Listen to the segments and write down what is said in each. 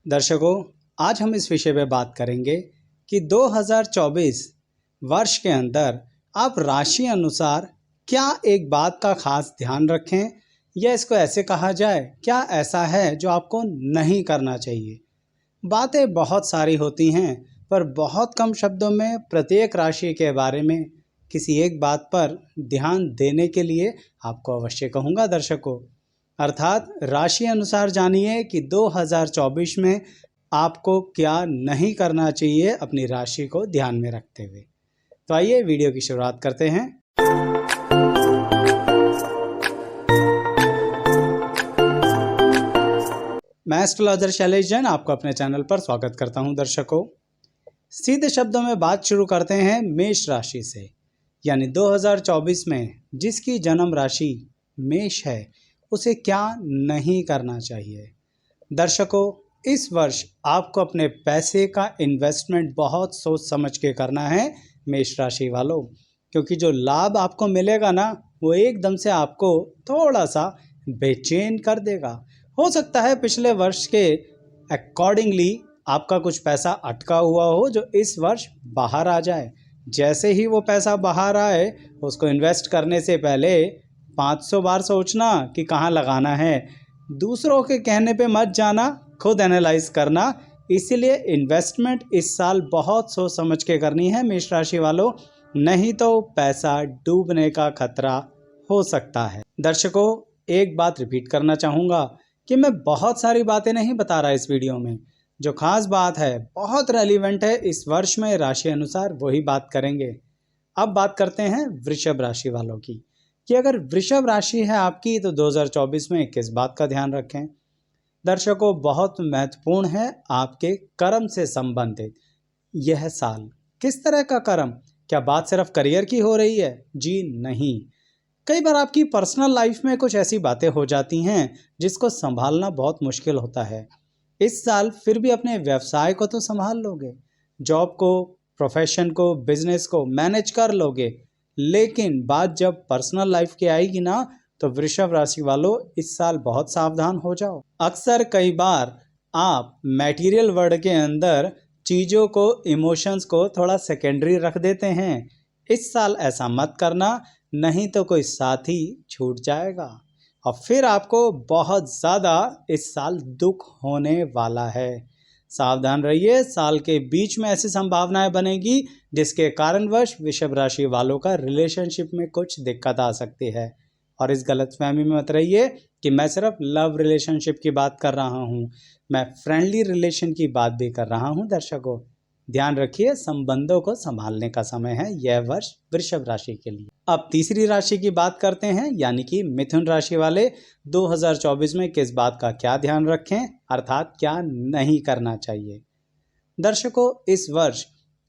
दर्शकों, आज हम इस विषय पे बात करेंगे कि 2024 वर्ष के अंदर आप राशि अनुसार क्या एक बात का खास ध्यान रखें, या इसको ऐसे कहा जाए, क्या ऐसा है जो आपको नहीं करना चाहिए। बातें बहुत सारी होती हैं, पर बहुत कम शब्दों में प्रत्येक राशि के बारे में किसी एक बात पर ध्यान देने के लिए आपको अवश्य कहूँगा दर्शकों। अर्थात राशि अनुसार जानिए कि 2024 में आपको क्या नहीं करना चाहिए अपनी राशि को ध्यान में रखते हुए। तो आइए वीडियो की शुरुआत करते हैं। मैं एस्ट्रोलॉजर शैलेश जैन आपको अपने चैनल पर स्वागत करता हूं। दर्शकों, सीधे शब्दों में बात शुरू करते हैं मेष राशि से, यानी 2024 में जिसकी जन्म राशि मेष है उसे क्या नहीं करना चाहिए। दर्शकों, इस वर्ष आपको अपने पैसे का इन्वेस्टमेंट बहुत सोच समझ के करना है मेष राशि वालों, क्योंकि जो लाभ आपको मिलेगा ना, वो एकदम से आपको थोड़ा सा बेचैन कर देगा। हो सकता है पिछले वर्ष के अकॉर्डिंगली आपका कुछ पैसा अटका हुआ हो जो इस वर्ष बाहर आ जाए। जैसे ही वो पैसा बाहर आए, उसको इन्वेस्ट करने से पहले 500 बार सोचना कि कहाँ लगाना है। दूसरों के कहने पे मत जाना, खुद एनालाइज करना। इसीलिए इन्वेस्टमेंट इस साल बहुत सोच समझ के करनी है मेष राशि वालों, नहीं तो पैसा डूबने का खतरा हो सकता है। दर्शकों, एक बात रिपीट करना चाहूँगा कि मैं बहुत सारी बातें नहीं बता रहा इस वीडियो में। जो खास बात है, बहुत रेलिवेंट है इस वर्ष में राशि अनुसार, वही बात करेंगे। अब बात करते हैं वृषभ राशि वालों की, कि अगर वृषभ राशि है आपकी तो 2024 में किस बात का ध्यान रखें। दर्शकों, बहुत महत्वपूर्ण है आपके कर्म से संबंधित यह साल। किस तरह का कर्म? क्या बात सिर्फ करियर की हो रही है? जी नहीं। कई बार आपकी पर्सनल लाइफ में कुछ ऐसी बातें हो जाती हैं जिसको संभालना बहुत मुश्किल होता है। इस साल फिर भी अपने व्यवसाय को तो संभाल लोगे, जॉब को, प्रोफेशन को, बिजनेस को मैनेज कर लोगे, लेकिन बात जब पर्सनल लाइफ की आएगी ना, तो वृषभ राशि वालों इस साल बहुत सावधान हो जाओ। अक्सर कई बार आप मटेरियल वर्ल्ड के अंदर चीज़ों को, इमोशंस को थोड़ा सेकेंडरी रख देते हैं। इस साल ऐसा मत करना, नहीं तो कोई साथी छूट जाएगा और फिर आपको बहुत ज़्यादा इस साल दुख होने वाला है। सावधान रहिए, साल के बीच में ऐसी संभावनाएं बनेगी जिसके कारणवश वृषभ राशि वालों का रिलेशनशिप में कुछ दिक्कत आ सकती है। और इस गलतफहमी में मत रहिए कि मैं सिर्फ लव रिलेशनशिप की बात कर रहा हूँ, मैं फ्रेंडली रिलेशन की बात भी कर रहा हूँ। दर्शकों, ध्यान रखिए, संबंधों को संभालने का समय है यह वर्ष वृषभ राशि के लिए। अब तीसरी राशि की बात करते हैं, यानी कि मिथुन राशि वाले 2024 में किस बात का क्या ध्यान रखें, अर्थात क्या नहीं करना चाहिए। दर्शकों, इस वर्ष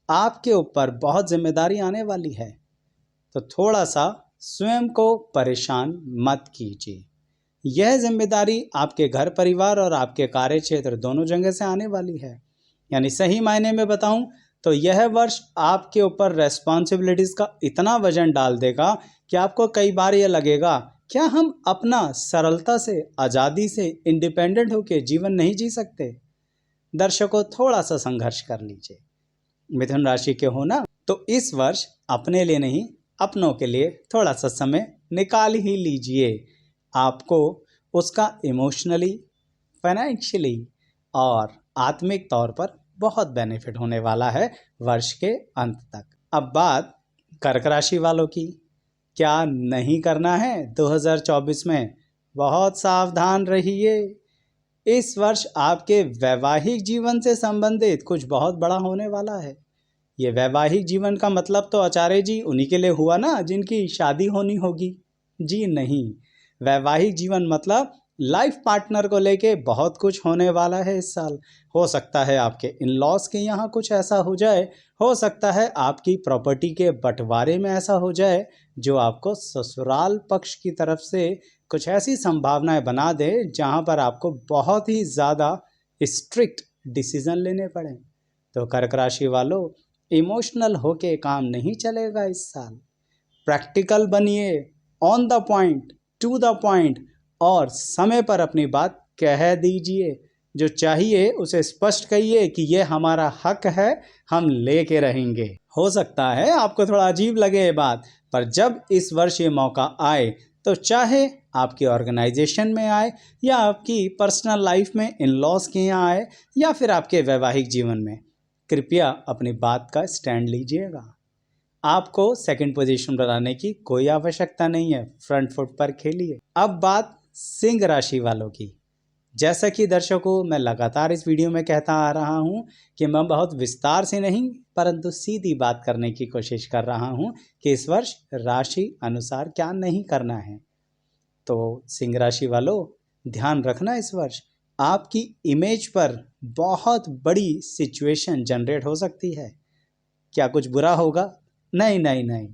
आपके ऊपर बहुत जिम्मेदारी आने वाली है, तो थोड़ा सा स्वयं को परेशान मत कीजिए। यह जिम्मेदारी आपके घर परिवार और आपके कार्य क्षेत्र दोनों जगह से आने वाली है। यानी सही मायने में बताऊं तो यह वर्ष आपके ऊपर रेस्पॉन्सिबिलिटीज़ का इतना वजन डाल देगा कि आपको कई बार यह लगेगा, क्या हम अपना सरलता से, आज़ादी से, इंडिपेंडेंट होकर जीवन नहीं जी सकते। दर्शकों, थोड़ा सा संघर्ष कर लीजिए। मिथुन राशि के हो ना, तो इस वर्ष अपने लिए नहीं, अपनों के लिए थोड़ा सा समय निकाल ही लीजिए। आपको उसका इमोशनली, फाइनेंशियली और आत्मिक तौर पर बहुत बेनिफिट होने वाला है वर्ष के अंत तक। अब बात कर्क राशि वालों की, क्या नहीं करना है 2024 में? बहुत सावधान रहिए। इस वर्ष आपके वैवाहिक जीवन से संबंधित कुछ बहुत बड़ा होने वाला है। ये वैवाहिक जीवन का मतलब तो आचार्य जी उन्हीं के लिए हुआ ना जिनकी शादी होनी होगी। जी नहीं, वैवाहिक जीवन मतलब लाइफ पार्टनर को लेके बहुत कुछ होने वाला है इस साल। हो सकता है आपके इन लॉज के यहाँ कुछ ऐसा हो जाए, हो सकता है आपकी प्रॉपर्टी के बंटवारे में ऐसा हो जाए जो आपको ससुराल पक्ष की तरफ से कुछ ऐसी संभावनाएं बना दे जहाँ पर आपको बहुत ही ज़्यादा स्ट्रिक्ट डिसीजन लेने पड़े। तो कर्क राशि वालों, इमोशनल होके काम नहीं चलेगा इस साल। प्रैक्टिकल बनिए, on the point, to the point, और समय पर अपनी बात कह दीजिए। जो चाहिए उसे स्पष्ट कहिए कि ये हमारा हक है, हम लेके रहेंगे। हो सकता है आपको थोड़ा अजीब लगे ये बात, पर जब इस वर्ष ये मौका आए तो चाहे आपकी ऑर्गेनाइजेशन में आए या आपकी पर्सनल लाइफ में, इन लॉज के यहाँ आए या फिर आपके वैवाहिक जीवन में, कृपया अपनी बात का स्टैंड लीजिएगा। आपको सेकंड पोजीशन पर आने की कोई आवश्यकता नहीं है, फ्रंट फुट पर खेलिए। अब बात सिंह राशि वालों की। जैसा कि दर्शकों मैं लगातार इस वीडियो में कहता आ रहा हूं कि मैं बहुत विस्तार से नहीं परंतु सीधी बात करने की कोशिश कर रहा हूं कि इस वर्ष राशि अनुसार क्या नहीं करना है। तो सिंह राशि वालों, ध्यान रखना, इस वर्ष आपकी इमेज पर बहुत बड़ी सिचुएशन जनरेट हो सकती है। क्या कुछ बुरा होगा? नहीं नहीं नहीं।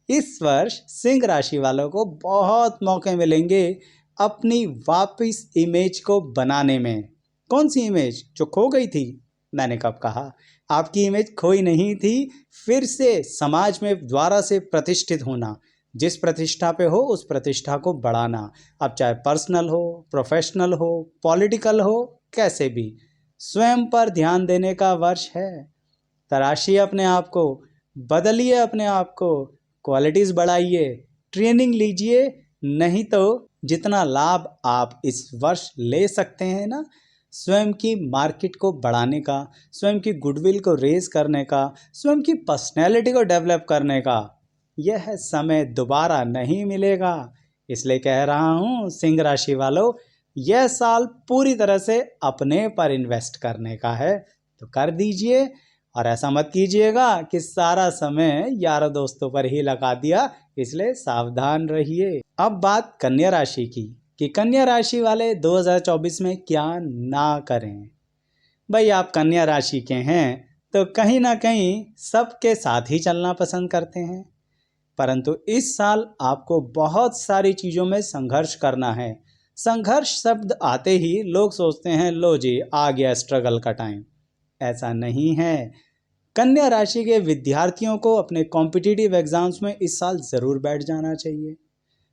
इस वर्ष सिंह राशि वालों को बहुत मौके मिलेंगे अपनी वापस इमेज को बनाने में। कौन सी इमेज? जो खो गई थी। मैंने कब कहा? आपकी इमेज खोई नहीं थी, फिर से समाज में द्वारा से प्रतिष्ठित होना, जिस प्रतिष्ठा पे हो उस प्रतिष्ठा को बढ़ाना। अब चाहे पर्सनल हो, प्रोफेशनल हो, पॉलिटिकल हो, कैसे भी स्वयं पर ध्यान देने का वर्ष है। तराशिए अपने आप को, बदलिए अपने आप को, क्वालिटीज़ बढ़ाइए, ट्रेनिंग लीजिए। नहीं तो जितना लाभ आप इस वर्ष ले सकते हैं ना, स्वयं की मार्केट को बढ़ाने का, स्वयं की गुडविल को रेज करने का, स्वयं की पर्सनैलिटी को डेवलप करने का, यह समय दोबारा नहीं मिलेगा। इसलिए कह रहा हूँ सिंह राशि वालों, यह साल पूरी तरह से अपने पर इन्वेस्ट करने का है, तो कर दीजिए। और ऐसा मत कीजिएगा कि सारा समय यारों दोस्तों पर ही लगा दिया, इसलिए सावधान रहिए। अब बात कन्या राशि की कि कन्या राशि वाले 2024 में क्या ना करें। भाई आप कन्या राशि के हैं तो कहीं ना कहीं सबके साथ ही चलना पसंद करते हैं, परंतु इस साल आपको बहुत सारी चीज़ों में संघर्ष करना है। संघर्ष शब्द आते ही लोग सोचते हैं लो जी आ गया स्ट्रगल का टाइम। ऐसा नहीं है। कन्या राशि के विद्यार्थियों को अपने कॉम्पिटिटिव एग्जाम्स में इस साल ज़रूर बैठ जाना चाहिए।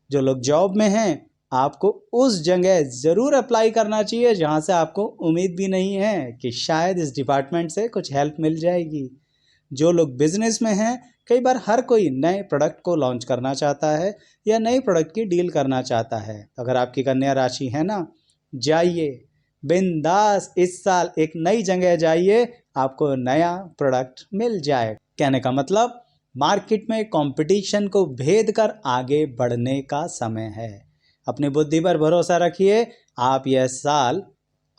जो लोग जॉब में हैं आपको उस जगह ज़रूर अप्लाई करना चाहिए जहां से आपको उम्मीद भी नहीं है कि शायद इस डिपार्टमेंट से कुछ हेल्प मिल जाएगी। जो लोग बिजनेस में हैं, कई बार हर कोई नए प्रोडक्ट को लॉन्च करना चाहता है या नए प्रोडक्ट की डील करना चाहता है। अगर आपकी कन्या राशि है ना, जाइए बिंदास, इस साल एक नई जगह जाइए, आपको नया प्रोडक्ट मिल जाए। कहने का मतलब मार्केट में कंपटीशन को भेद कर आगे बढ़ने का समय है। अपनी बुद्धि पर भरोसा रखिए। आप यह साल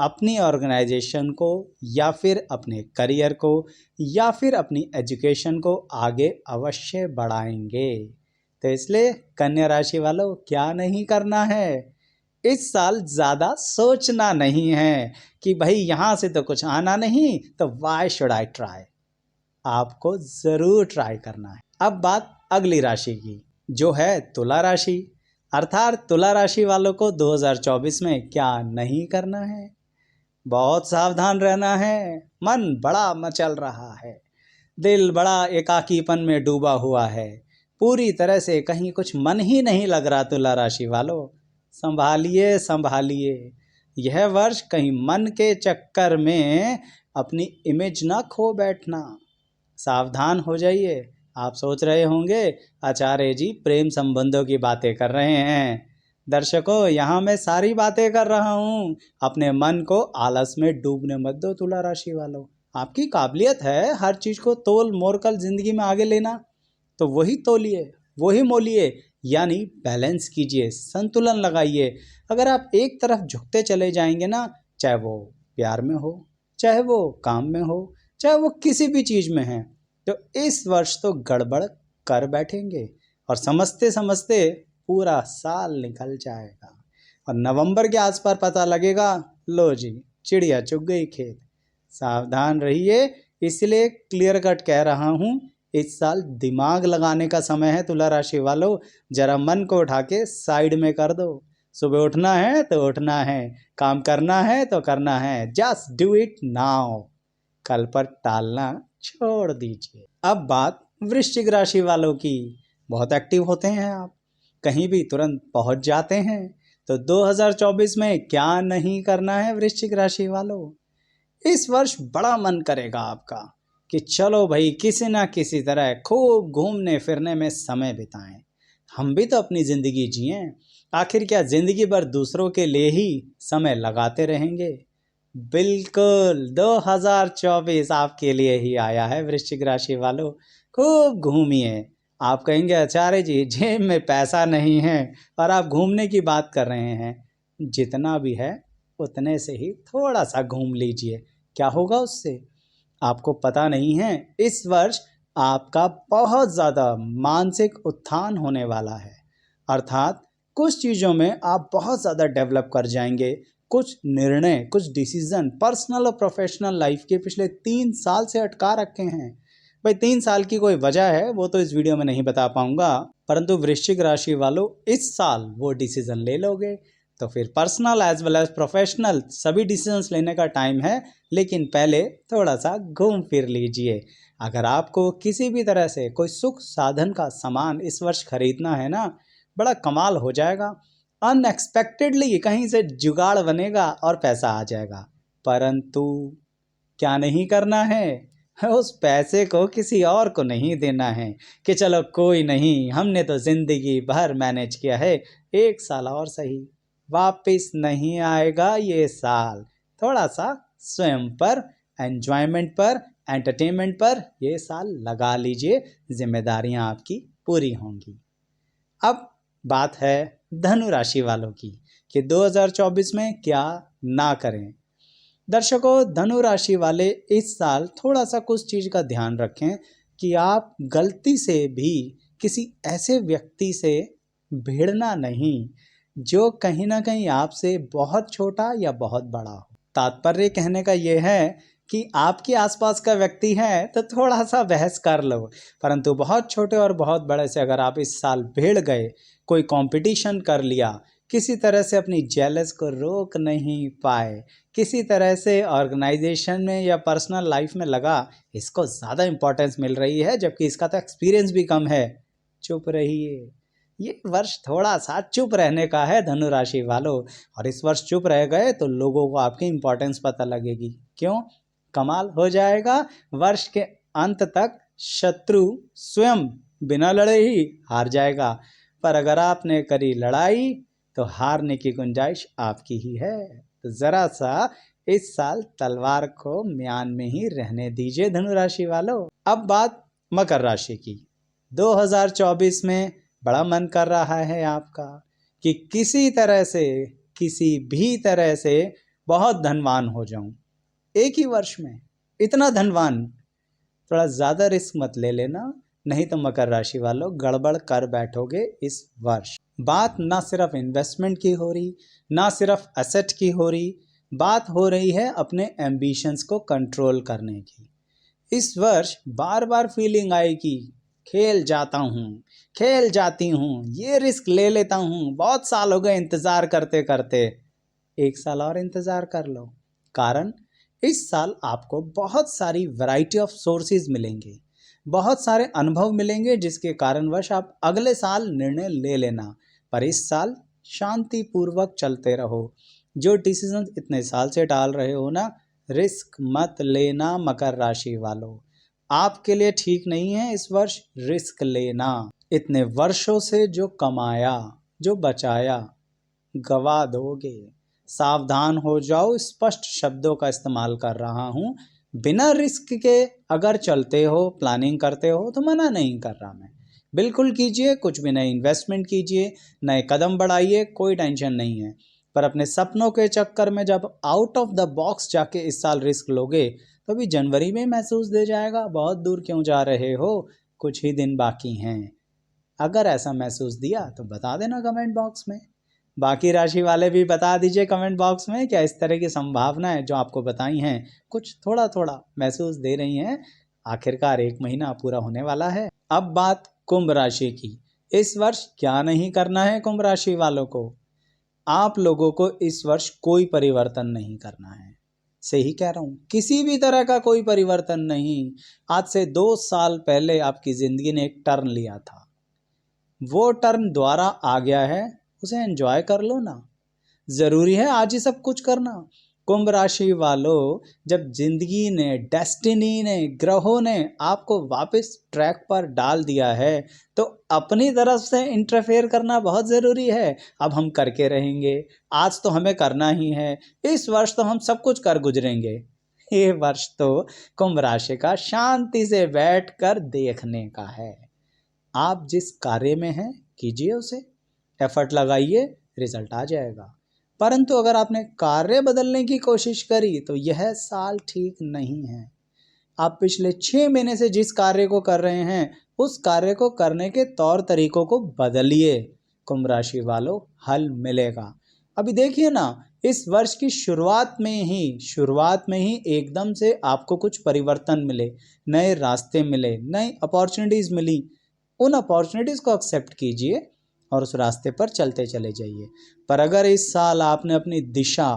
अपनी ऑर्गेनाइजेशन को या फिर अपने करियर को या फिर अपनी एजुकेशन को आगे अवश्य बढ़ाएंगे। तो इसलिए कन्या राशि वालों, क्या नहीं करना है इस साल? ज़्यादा सोचना नहीं है कि भाई यहाँ से तो कुछ आना नहीं, तो वाई शुड आई ट्राई। आपको ज़रूर ट्राई करना है। अब बात अगली राशि की, जो है तुला राशि। अर्थात तुला राशि वालों को 2024 में क्या नहीं करना है? बहुत सावधान रहना है। मन बड़ा मचल रहा है, दिल बड़ा एकाकीपन में डूबा हुआ है, पूरी तरह से कहीं कुछ मन ही नहीं लग रहा। तुला राशि वालों, संभालिए संभालिए। यह वर्ष कहीं मन के चक्कर में अपनी इमेज ना खो बैठना। सावधान हो जाइए। आप सोच रहे होंगे आचार्य जी प्रेम संबंधों की बातें कर रहे हैं। दर्शकों, यहाँ मैं सारी बातें कर रहा हूँ। अपने मन को आलस में डूबने मत दो तुला राशि वालों। आपकी काबिलियत है हर चीज़ को तोल मोल कर जिंदगी में आगे लेना, तो वही तोलिए, वही मोलिए, यानी बैलेंस कीजिए, संतुलन लगाइए। अगर आप एक तरफ झुकते चले जाएंगे ना, चाहे वो प्यार में हो, चाहे वो काम में हो, चाहे वो किसी भी चीज़ में है, तो इस वर्ष तो गड़बड़ कर बैठेंगे और समझते समझते पूरा साल निकल जाएगा और नवंबर के आसपास पता लगेगा लो जी चिड़िया चुग गई खेत। सावधान रहिए। इसलिए क्लियर कट कह रहा हूँ, इस साल दिमाग लगाने का समय है तुला राशि वालों। जरा मन को उठा के साइड में कर दो। सुबह उठना है तो उठना है, काम करना है तो करना है, जस्ट डू इट नाउ। कल पर टालना छोड़ दीजिए। अब बात वृश्चिक राशि वालों की। बहुत एक्टिव होते हैं आप, कहीं भी तुरंत पहुंच जाते हैं, तो 2024 में क्या नहीं करना है वृश्चिक राशि वालों? इस वर्ष बड़ा मन करेगा आपका कि चलो भाई किसी ना किसी तरह खूब घूमने फिरने में समय बिताएं। हम भी तो अपनी ज़िंदगी जिएं। आखिर क्या ज़िंदगी भर दूसरों के लिए ही समय लगाते रहेंगे? बिल्कुल 2024 आपके लिए ही आया है वृश्चिक राशि वालों। खूब घूमिए। आप कहेंगे आचार्य जी जेब में पैसा नहीं है और आप घूमने की बात कर रहे हैं। जितना भी है उतने से ही थोड़ा सा घूम लीजिए। क्या होगा उससे? आपको पता नहीं है, इस वर्ष आपका बहुत ज़्यादा मानसिक उत्थान होने वाला है। अर्थात कुछ चीज़ों में आप बहुत ज़्यादा डेवलप कर जाएंगे। कुछ निर्णय, कुछ डिसीजन पर्सनल और प्रोफेशनल लाइफ के पिछले 3 साल से अटका रखे हैं। भाई 3 साल की कोई वजह है वो तो इस वीडियो में नहीं बता पाऊंगा, परंतु वृश्चिक राशि वालों इस साल वो डिसीजन ले लोगे तो फिर personal as well as professional सभी डिसीजंस लेने का टाइम है। लेकिन पहले थोड़ा सा घूम फिर लीजिए। अगर आपको किसी भी तरह से कोई सुख साधन का सामान इस वर्ष खरीदना है ना, बड़ा कमाल हो जाएगा। अनएक्सपेक्टेडली कहीं से जुगाड़ बनेगा और पैसा आ जाएगा। परंतु क्या नहीं करना है? उस पैसे को किसी और को नहीं देना है कि चलो कोई नहीं, हमने तो ज़िंदगी भर मैनेज किया है, 1 साल और सही, वापस नहीं आएगा ये साल। थोड़ा सा स्वयं पर, एंजॉयमेंट पर, एंटरटेनमेंट पर ये साल लगा लीजिए, जिम्मेदारियां आपकी पूरी होंगी। अब बात है धनु राशि वालों की कि 2024 में क्या ना करें। दर्शकों, धनु राशि वाले इस साल थोड़ा सा कुछ चीज़ का ध्यान रखें कि आप गलती से भी किसी ऐसे व्यक्ति से भिड़ना नहीं जो कहीं ना कहीं आपसे बहुत छोटा या बहुत बड़ा हो। तात्पर्य कहने का ये है कि आपके आसपास का व्यक्ति है तो थोड़ा सा बहस कर लो, परंतु बहुत छोटे और बहुत बड़े से अगर आप इस साल भिड़ गए, कोई कंपटीशन कर लिया, किसी तरह से अपनी जेलस को रोक नहीं पाए, किसी तरह से ऑर्गेनाइजेशन में या पर्सनल लाइफ में लगा इसको ज़्यादा इम्पोर्टेंस मिल रही है जबकि इसका तो एक्सपीरियंस भी कम है, चुप रहिए। ये वर्ष थोड़ा सा चुप रहने का है धनु राशि वालों। और इस वर्ष चुप रह गए तो लोगों को आपकी इम्पोर्टेंस पता लगेगी। क्यों? कमाल हो जाएगा। वर्ष के अंत तक शत्रु स्वयं बिना लड़े ही हार जाएगा, पर अगर आपने करी लड़ाई तो हारने की गुंजाइश आपकी ही है। तो ज़रा सा इस साल तलवार को म्यान में ही रहने दीजिए धनु राशि वालों। अब बात मकर राशि की। 2024 में बड़ा मन कर रहा है आपका कि किसी तरह से, किसी भी तरह से बहुत धनवान हो जाऊं। एक ही वर्ष में इतना धनवान, थोड़ा ज़्यादा रिस्क मत ले लेना, नहीं तो मकर राशि वालों गड़बड़ कर बैठोगे इस वर्ष। बात ना सिर्फ इन्वेस्टमेंट की हो रही, ना सिर्फ एसेट की हो रही, बात हो रही है अपने एम्बिशंस को कंट्रोल करने की। इस वर्ष बार बार फीलिंग आएगी, खेल जाता हूँ, खेल जाती हूँ, ये रिस्क ले लेता हूँ, बहुत साल हो गए इंतज़ार करते करते। 1 साल और इंतज़ार कर लो। कारण इस साल आपको बहुत सारी वैरायटी ऑफ सोर्सेज मिलेंगे, बहुत सारे अनुभव मिलेंगे, जिसके कारणवश आप अगले साल निर्णय ले लेना। पर इस साल शांतिपूर्वक चलते रहो। जो डिसीजन इतने साल से टाल रहे हो ना, रिस्क मत लेना मकर राशि वालों। आपके लिए ठीक नहीं है इस वर्ष रिस्क लेना। इतने वर्षों से जो कमाया, जो बचाया, गवा दोगे। सावधान हो जाओ, स्पष्ट शब्दों का इस्तेमाल कर रहा हूँ। बिना रिस्क के अगर चलते हो, प्लानिंग करते हो तो मना नहीं कर रहा मैं, बिल्कुल कीजिए, कुछ भी नई इन्वेस्टमेंट कीजिए, नए कदम बढ़ाइए, कोई टेंशन नहीं है। पर अपने सपनों के चक्कर में जब आउट ऑफ द बॉक्स जाके इस साल रिस्क लोगे तो भी जनवरी में महसूस दे जाएगा बहुत दूर क्यों जा रहे हो, कुछ ही दिन बाकी हैं। अगर ऐसा महसूस दिया तो बता देना कमेंट बॉक्स में। बाकी राशि वाले भी बता दीजिए कमेंट बॉक्स में क्या इस तरह की संभावनाएं जो आपको बताई हैं कुछ थोड़ा थोड़ा महसूस दे रही हैं। आखिरकार 1 महीना पूरा होने वाला है। अब बात कुंभ राशि की। इस वर्ष क्या नहीं करना है कुंभ राशि वालों को? आप लोगों को इस वर्ष कोई परिवर्तन नहीं करना है। सही कह रहा हूँ, किसी भी तरह का कोई परिवर्तन नहीं। आज से 2 साल पहले आपकी ज़िंदगी ने एक टर्न लिया था, वो टर्न दोबारा आ गया है, उसे एंजॉय कर लो ना। ज़रूरी है आज ही सब कुछ करना। कुंभ राशि वालों, जब जिंदगी ने, डेस्टिनी ने, ग्रहों ने आपको वापस ट्रैक पर डाल दिया है तो अपनी तरफ से इंटरफेयर करना बहुत ज़रूरी है। अब हम करके रहेंगे, आज तो हमें करना ही है, इस वर्ष तो हम सब कुछ कर गुजरेंगे। ये वर्ष तो कुंभ राशि का शांति से बैठकर देखने का है। आप जिस कार्य में हैं कीजिए उसे, एफर्ट लगाइए, रिजल्ट आ जाएगा। परंतु अगर आपने कार्य बदलने की कोशिश करी तो यह साल ठीक नहीं है। आप पिछले 6 महीने से जिस कार्य को कर रहे हैं उस कार्य को करने के तौर तरीकों को बदलिए। कुंभ राशि वालों, हल मिलेगा। अभी देखिए ना, इस वर्ष की शुरुआत में ही एकदम से आपको कुछ परिवर्तन मिले, नए रास्ते मिले, नई अपॉर्चुनिटीज़ मिली। उन अपॉर्चुनिटीज़ को एक्सेप्ट कीजिए और उस रास्ते पर चलते चले जाइए। पर अगर इस साल आपने अपनी दिशा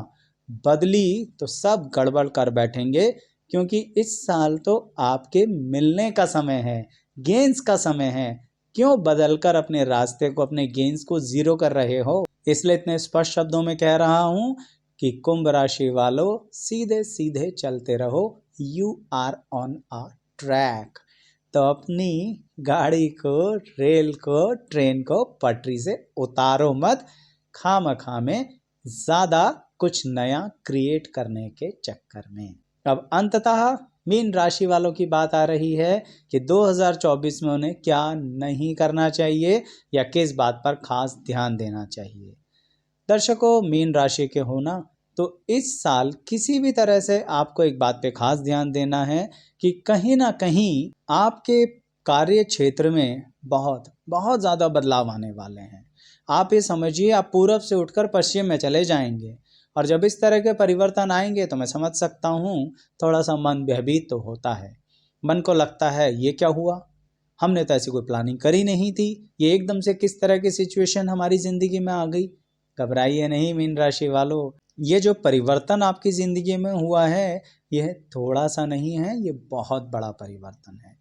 बदली तो सब गड़बड़ कर बैठेंगे, क्योंकि इस साल तो आपके मिलने का समय है, गेंस का समय है। क्यों बदलकर अपने रास्ते को, अपने गेंस को ज़ीरो कर रहे हो? इसलिए इतने स्पष्ट शब्दों में कह रहा हूँ कि कुंभ राशि वालों, सीधे सीधे चलते रहो। You are on a track. तो अपनी गाड़ी को, रेल को, ट्रेन को पटरी से उतारो मत, खामखा में ज़्यादा कुछ नया क्रिएट करने के चक्कर में। अब अंततः मीन राशि वालों की बात आ रही है कि 2024 में उन्हें क्या नहीं करना चाहिए या किस बात पर खास ध्यान देना चाहिए। दर्शकों, मीन राशि के होना, तो इस साल किसी भी तरह से आपको एक बात पे खास ध्यान देना है कि कहीं ना कहीं आपके कार्य क्षेत्र में बहुत बहुत ज़्यादा बदलाव आने वाले हैं। आप ये समझिए, आप पूरब से उठकर पश्चिम में चले जाएंगे और जब इस तरह के परिवर्तन आएंगे तो मैं समझ सकता हूँ थोड़ा सा मन भयभीत तो होता है। मन को लगता है ये क्या हुआ, हमने तो ऐसी कोई प्लानिंग करी नहीं थी, ये एकदम से किस तरह की सिचुएशन हमारी ज़िंदगी में आ गई। घबराइए नहीं मीन राशि वालों, ये जो परिवर्तन आपकी ज़िंदगी में हुआ है यह थोड़ा सा नहीं है, ये बहुत बड़ा परिवर्तन है।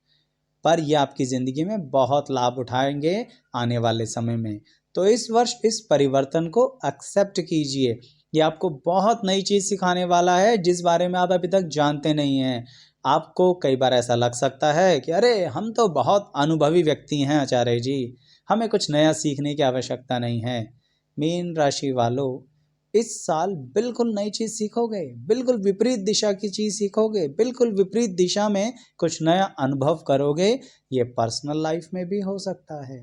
पर यह आपकी ज़िंदगी में बहुत लाभ उठाएंगे आने वाले समय में। तो इस वर्ष इस परिवर्तन को एक्सेप्ट कीजिए। ये आपको बहुत नई चीज़ सिखाने वाला है जिस बारे में आप अभी तक जानते नहीं हैं। आपको कई बार ऐसा लग सकता है कि अरे हम तो बहुत अनुभवी व्यक्ति हैं आचार्य जी, हमें कुछ नया सीखने की आवश्यकता नहीं है। मीन राशि वालों, इस साल बिल्कुल नई चीज़ सीखोगे, बिल्कुल विपरीत दिशा की चीज़ सीखोगे, बिल्कुल विपरीत दिशा में कुछ नया अनुभव करोगे। ये पर्सनल लाइफ में भी हो सकता है।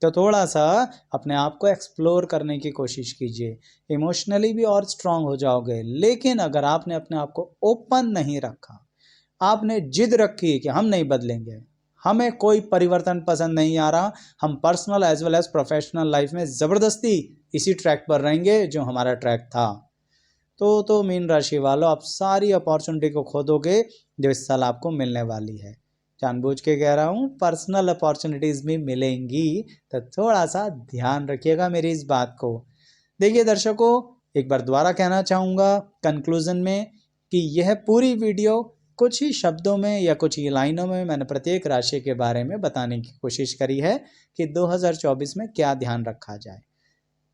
तो थोड़ा सा अपने आप को एक्सप्लोर करने की कोशिश कीजिए, इमोशनली भी और स्ट्रांग हो जाओगे। लेकिन अगर आपने अपने आप को ओपन नहीं रखा, आपने जिद रखी कि हम नहीं बदलेंगे, हमें कोई परिवर्तन पसंद नहीं आ रहा, हम personal as well as professional life में ज़बरदस्ती इसी ट्रैक पर रहेंगे जो हमारा ट्रैक था, तो मीन राशि वालों, आप सारी अपॉर्चुनिटी को खो दोगे जो इस साल आपको मिलने वाली है। जानबूझ के कह रहा हूँ, पर्सनल अपॉर्चुनिटीज़ भी मिलेंगी, तो थोड़ा सा ध्यान रखिएगा मेरी इस बात को। देखिए दर्शकों, एक बार दोबारा कहना चाहूँगा कंक्लूज़न में कि यह पूरी वीडियो कुछ ही शब्दों में या कुछ ही लाइनों में मैंने प्रत्येक राशि के बारे में बताने की कोशिश करी है कि 2024 में क्या ध्यान रखा जाए।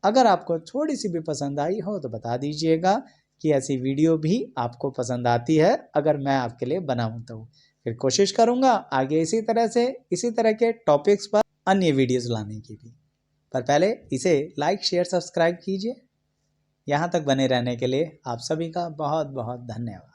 अगर आपको थोड़ी सी भी पसंद आई हो तो बता दीजिएगा कि ऐसी वीडियो भी आपको पसंद आती है, अगर मैं आपके लिए बनाऊं तो फिर कोशिश करूंगा आगे इसी तरह के टॉपिक्स पर अन्य वीडियोस लाने की भी। पर पहले इसे लाइक, शेयर, सब्सक्राइब कीजिए। यहाँ तक बने रहने के लिए आप सभी का बहुत बहुत धन्यवाद।